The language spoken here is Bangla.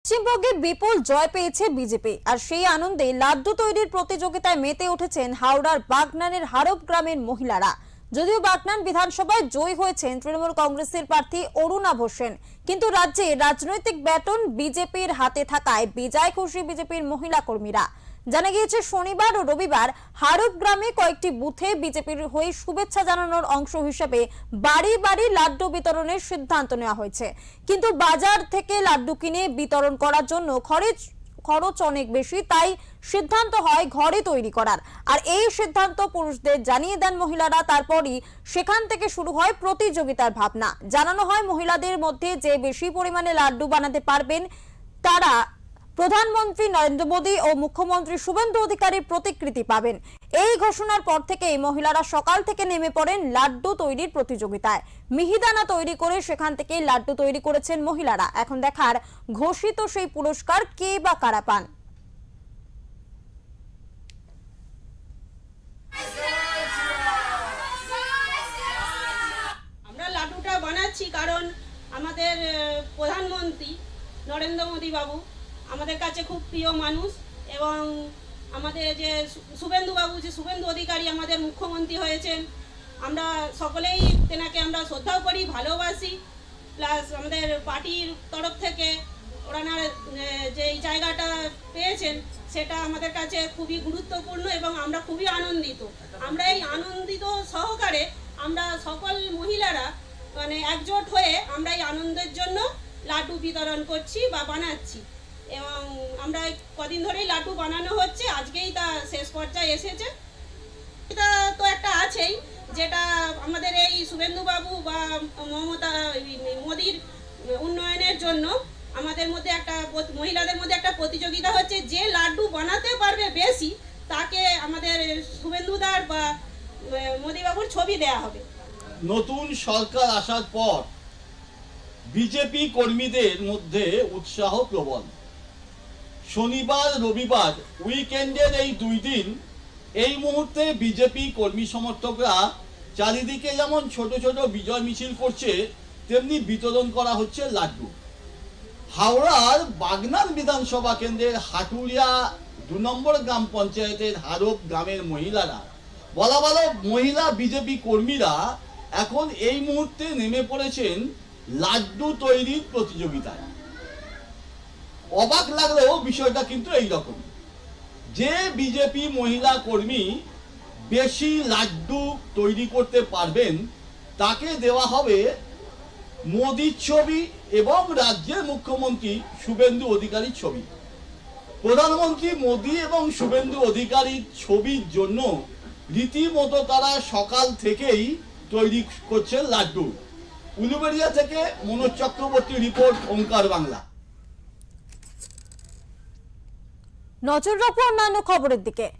পশ্চিমবঙ্গে বিপুল জয় পেয়েছে বিজেপি আর সেই আনন্দে লাড্ডু তৈরির প্রতিযোগিতায় মেতে উঠেছেন হাওড়ার বাগনানের হারব গ্রামের মহিলারা। যদিও বাগনান বিধানসভায় জয়ী হয়েছেন তৃণমূল কংগ্রেসের প্রার্থী অরুণাভ সেন, কিন্তু রাজ্যে রাজনৈতিক ব্যাটন বিজেপির হাতে থাকায় বিজয় খুশি বিজেপির মহিলা কর্মীরা। জানা গিয়েছে শনিবার ও রবিবার হারব গ্রামে কয়েকটি বুথে বিজেপির হয়ে শুভেচ্ছা জানানোর অংশ হিসেবে বাড়ি বাড়ি লাড্ডু বিতরণের সিদ্ধান্ত নেওয়া হয়েছে, কিন্তু বাজার থেকে লাড্ডু কিনে বিতরণ করার জন্য খরচ অনেক বেশি, তাই সিদ্ধান্ত হয় ঘরে তৈরি করার। আর এই সিদ্ধান্ত পুরুষদের জানিয়ে দেন মহিলারা। তারপরই সেখান থেকে শুরু হয় প্রতিযোগিতার ভাবনা। জানানো হয় মহিলাদের মধ্যে যে বেশি পরিমাণে লাড্ডু বানাতে পারবেন তারা প্রধানমন্ত্রী নরেন্দ্র মোদী ও মুখ্যমন্ত্রী শুভেন্দু অধিকারীর প্রতিকৃতি পাবেন। এই ঘোষণার পর থেকেই মহিলারা সকাল থেকে নেমে পড়েন লাড্ডু তৈরির প্রতিযোগিতায়। মিহিদানা তৈরি করে সেখান থেকে লাড্ডু তৈরি করেছেন মহিলারা। এখন দেখার ঘোষিত সেই পুরস্কার কে বা কারা পান। আমরা লাড্ডুটা বানাচ্ছি কারণ আমাদের প্রধানমন্ত্রী নরেন্দ্র মোদী বাবু আমাদের কাছে খুব প্রিয় মানুষ, এবং আমাদের যে শুভেন্দু বাবু, যে শুভেন্দু অধিকারী আমাদের মুখ্যমন্ত্রী হয়েছেন, আমরা সকলেই তেনাকে আমরা শ্রদ্ধাও করি, ভালোবাসি। প্লাস আমাদের পার্টির তরফ থেকে ওনার যে এই জায়গাটা পেয়েছেন সেটা আমাদের কাছে খুবই গুরুত্বপূর্ণ এবং আমরা খুবই আনন্দিত। আমরা এই আনন্দিত সহকারে আমরা সকল মহিলারা একজোট হয়ে আমরা এই আনন্দের জন্য লাড্ডু বিতরণ করছি বা বানাচ্ছি, এবং আমরা কদিন ধরেই লাড্ডু বানানো হচ্ছে, আজকেই তা শেষ পর্যায়ে এসেছে। এটা তো একটা আছেই, যেটা আমাদের এই শুভেন্দু বাবু বা মোদির উন্নয়নের জন্য আমাদের মধ্যে একটা মহিলাদের মধ্যে একটা প্রতিযোগিতা হচ্ছে, যে লাড্ডু বানাতে পারবে বেশি তাকে আমাদের শুভেন্দুদার বা মোদিবাবুর ছবি দেয়া হবে। নতুন সরকার আসার পর বিজেপি কর্মীদের মধ্যে উৎসাহ প্রবল। শনিবার রবিবার উইকেন্ডের এই 2 দিন এই মুহূর্তে বিজেপি কর্মী সমর্থকরা চারিদিকে যেমন ছোট ছোট বিজয় মিছিল করছে, তেমনি বিতরণ করা হচ্ছে লাড্ডু। হাওড়ার বাগনান বিধানসভা কেন্দ্রের হাটুরিয়া 2 নম্বর গ্রাম পঞ্চায়েতের হারব গ্রামের মহিলারা, বলা ভালো মহিলা বিজেপি কর্মীরা এখন এই মুহূর্তে নেমে পড়েছেন লাড্ডু তৈরির প্রতিযোগিতায়। অবাক লাগলেও বিষয়টা কিন্তু এইরকম, যে বিজেপি মহিলা কর্মী বেশি লাড্ডু তৈরি করতে পারবেন তাকে দেওয়া হবে মোদির ছবি এবং রাজ্যের মুখ্যমন্ত্রী শুভেন্দু অধিকারীর ছবি। প্রধানমন্ত্রী মোদী এবং শুভেন্দু অধিকারীর ছবির জন্য রীতিমতো তারা সকাল থেকেই তৈরি করছেন লাড্ডু। উলুবেড়িয়া থেকে মনোজ চক্রবর্তী রিপোর্ট, ওঙ্কার বাংলা। নজর রাখবো অন্যান্য খবরের দিকে।